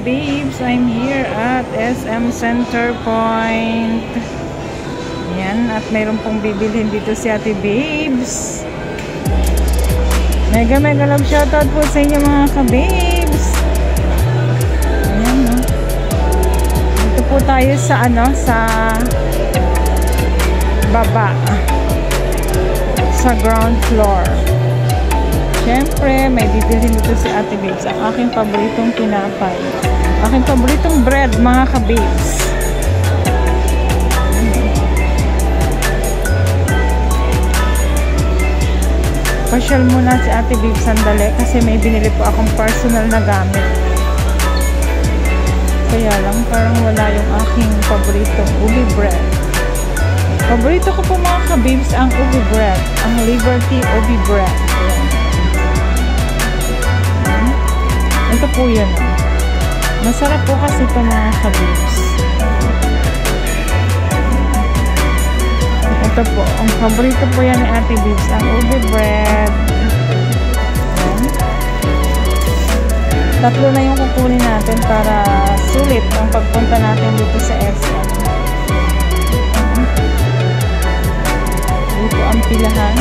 Babes, I'm here at SM Center Point. Yan, at mayroon pong bibilhin dito si Ate Babes. Mega love shoutout po sa inyo mga ka-babes. Ayan, no? Dito po tayo sa sa baba, sa ground floor. Siyempre, may bibilhin dito si Ate Babes. Ang aking paboritong tinapay. Aking paboritong bread, mga ka-babes. Pasyal muna si Ate Babes sandali kasi may binili po akong personal na gamit. Kaya lang, parang wala yung aking paboritong ubi bread. Paborito ko po mga ka-babes ang ubi bread. Ang Liberty ubi bread. Ito po yun. Masarap po kasi ito mga ka-babes. Ito po. Ang paborito po yan ni Ate Babes. Ang ube bread. Ayan. Tatlo na yung kukunin natin para sulit ang pagpunta natin dito sa SM. Dito ang pilahan.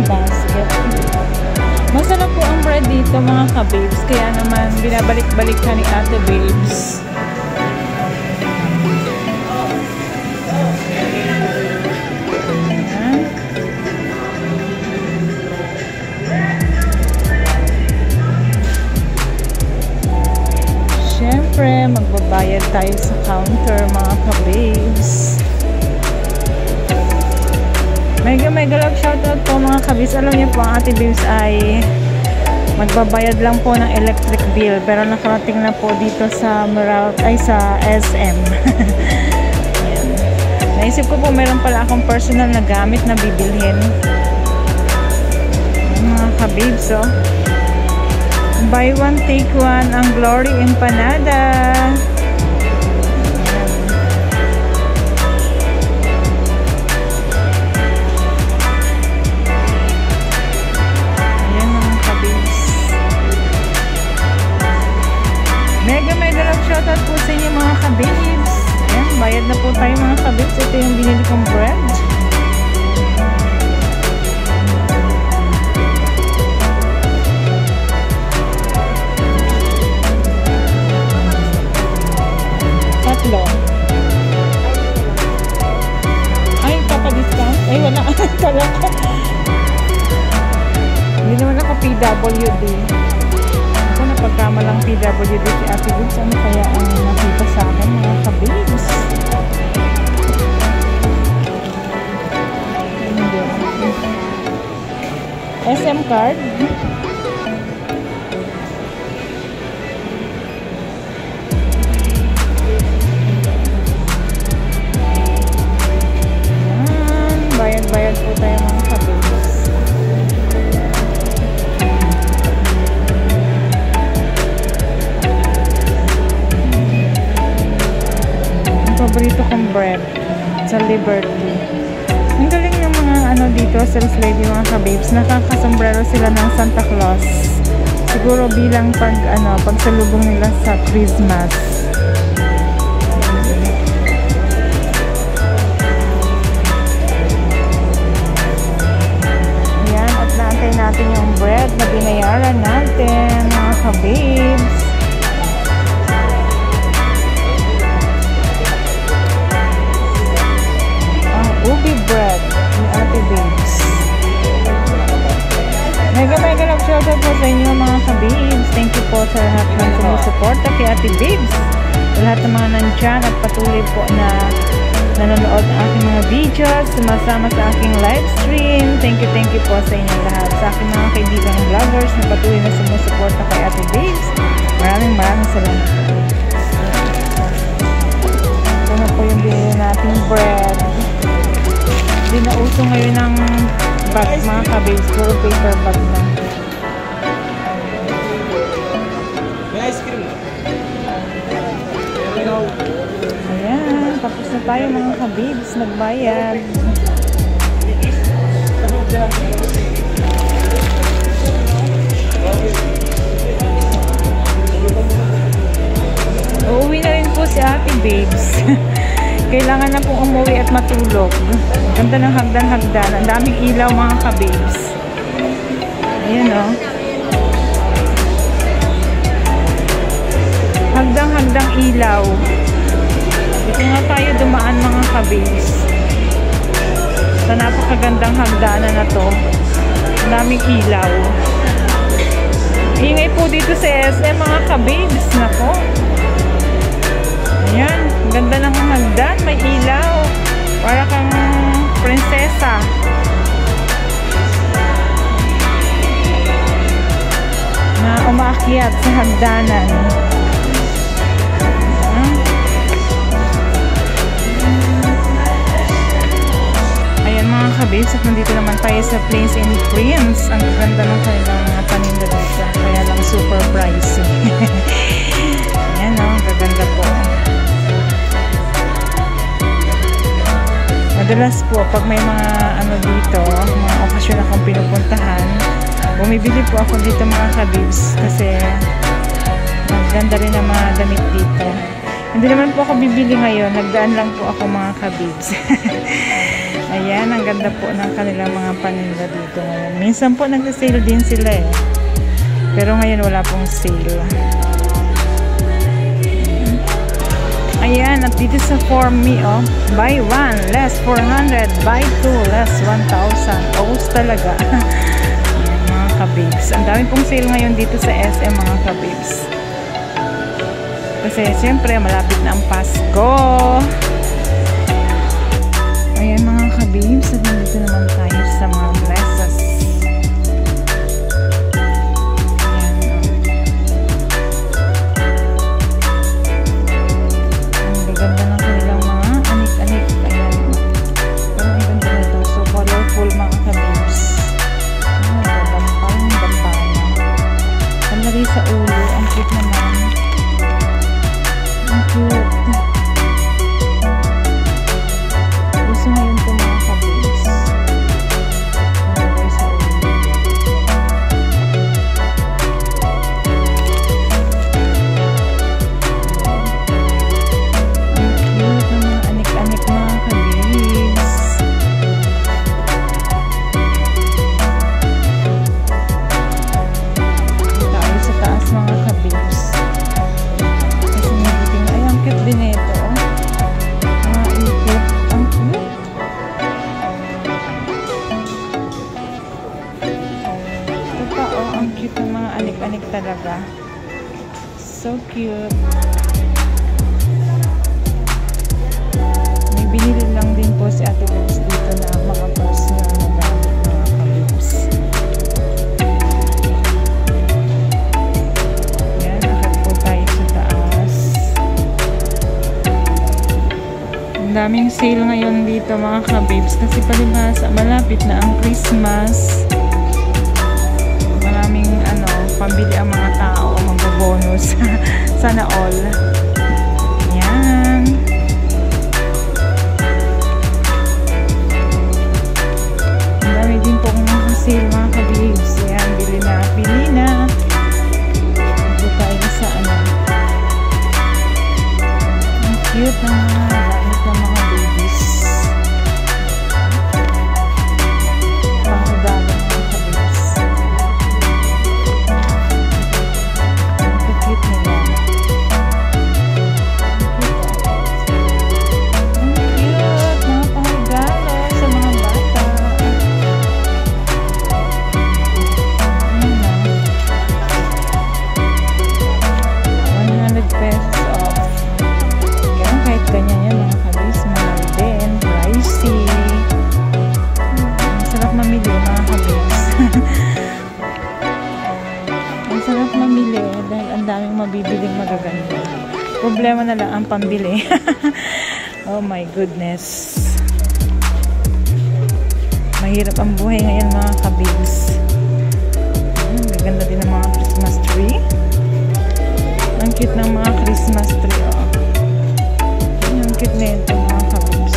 Basket. Masarap po ang bread dito mga ka-babes, kaya naman binabalik-balik ka ni Ate Babes. Ayan. Siyempre, magbabayad tayo sa counter mga ka-babes. Mega love shoutout po mga kabis. Alam niyo po ang Ate Babes ay magbabayad lang po ng electric bill, pero nakarating na po dito sa sa SM. Naisip ko po meron pala akong personal na gamit na bibilhin. Mga kabibs, oh. Buy one take one ang Glory Empanada. Mega love shoutout po sa inyo mga ka-babes. Ayan, bayad na po tayo mga ka-babes. Ito yung binili kong bread. Tatlo. Ay, papadiscount? Ay, wala. Kala ko. Hindi naman ako PWD. Pagkamalang PWD si Ate Babes, ano kaya ang nakita sa akin mga ka-babes? SM card. Bayad po tayo mga ka-babes. Paborito kong bread sa Liberty. Ang galing yung mga dito, sales lady mga ka-babes. Nakakasombrero sila ng Santa Claus. Siguro bilang pagsalubong nila sa Christmas. Ayan, at naantay natin yung bread na binayaran natin mga ka-babes. Ubi bread ni Ate Babes. Mega love shoutout po sa inyo mga ka-babes. Thank you po sa lahat ng sumusuporta kay Ate Babes. Sa lahat ng mga nandyan at patuloy po na nanonood ng aking mga videos, sumasama sa aking live stream. Thank you po sa inyo lahat. Sa aking mga kaibigang vloggers na patuloy na sumusuporta kay Ate Babes. Maraming salamat. Ito na po yung binili nating bread. Hindi na uso ngayon ng bag mga ka-babes, puro paper bag na. May ice cream na? Ayan, tapos na tayo mga ka-babes, nagbayad. Kailangan na pong umuwi at matulog. Ganda ng hagdan-hagdan. Ang daming ilaw mga kabibs. Ayan o. Hagdang-hagdang ilaw. Dito nga tayo dumaan mga kabibs. Sa napakagandang hagdanan na to. Ang daming ilaw. Ingay po dito sa SM mga kabibs. Nako. Ayan. Ang ganda ng hagdan. May ilaw. Para kang prinsesa. Na umaakyat sa hagdanan. Ayan mga kabibs. At nandito naman tayo sa Plains and Prince. Ang ganda ng kanilang mga paninda dito. Kaya lang super pricey. Ayan o. Ang gaganda po. Madalas po, pag may mga ano dito, mga okasyon akong pinupuntahan, bumibili po ako dito mga kabibs kasi maganda rin ang mga damit dito. Hindi naman po ako bibili ngayon, nagdaan lang po ako mga kabibs. Ayan, ang ganda po ng kanilang mga paninda dito ngayon. Minsan po nag-sale din sila eh. Pero ngayon wala pong sale. Ayan, at dito sa For Me, oh, buy 1, less 400, buy 2, less 1,000. Paus talaga. Ayan, mga kabibs. Ang dami pong sale ngayon dito sa SM, mga kabibs. Kasi, siyempre, malapit na ang Pasko. Ayan, mga kabibs. At nandito naman tayo sa mga blesses. Sa ulo, ang cute naman. Ang cute. Gusto ngayon ito mga kabibs. Sa ulo. Ang cute ng mga anik-anik mga kabibs. Mga kabibs. Kasi nabiting, ay ang cute din ito. Mga ikit. Ang cute. Ito pa ang cute ng mga anik-anik talaga. So cute. May binili lang din po si Ate Bibs dito na mga personal na gamit mga kabibs. Ang daming sale ngayon dito mga kabibs kasi palibhasa malapit na ang Christmas. Maraming pambili ang mga tao, mag-bonus. Sana all. Yan. Ang dami din po kung mga sale mga kabibs. Yan, bili na. Ito tayo sa ang cute ng mga mabibiling magaganda. Problema na lang ang pambili. Oh my goodness. Mahirap ang buhay ngayon mga kabibs. Gaganda din ang mga Christmas tree. Ang cute ng mga Christmas tree. Oh. Ang cute na ito mga kabibs.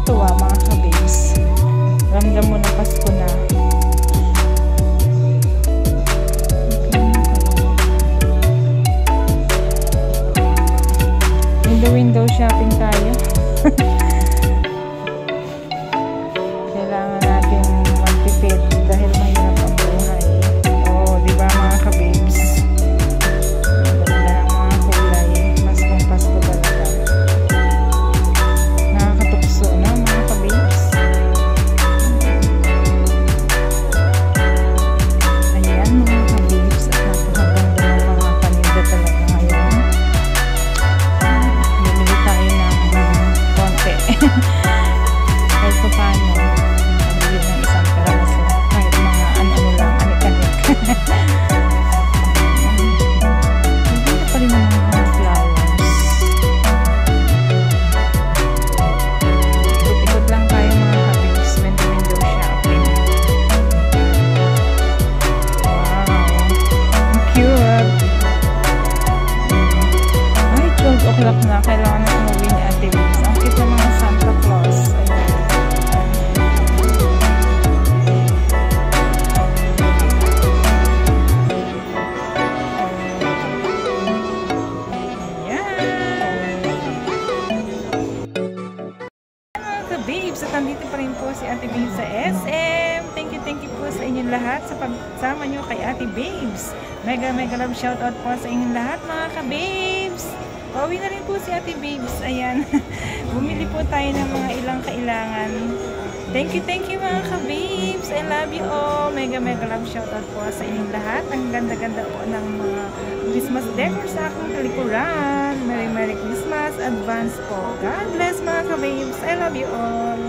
nakakatuwa mga kabibs. Ramdam mo na Pasko na. Window shopping tayo. Kailangan natin magtipid dahil mahirap ang buhay. Oo, di ba mga kabibs? Ganda ng mga kulay. Paskong Pasko talaga. Nakakatukso na mga kabibs. Ayan mga kabibs. At napakaganda ng mga paninda talaga ngayon. Bumili tayo ng konti. Kahit pa paano, pabili ng isang peraso. Kahit mga ano-ano lang, anik-anik. Hindi na pa rin ang mga flowers. Ikot-ikot lang tayo mga kabibs. Window shopping. Wow! Ang cute! Ay, 12 o'clock na. Kailangan na umuwi ni Ate Bibs. Ang cute ng mga Santa Claus. Babes, at nandito pa rin po si Ate Babes sa SM. Thank you po sa inyong lahat sa pagsama nyo kay Ate Babes. Mega love shoutout po sa inyong lahat mga ka-babes. Pauwi na rin po si Ate Babes. Ayan, bumili po tayo ng mga ilang kailangan. Thank you mga ka-babes. I love you all. Mega love shoutout po sa inyong lahat. Ang ganda-ganda po ng mga Christmas decor sa aking talikuran. Merry Christmas advance po. God bless mga ka-babes. I love you all.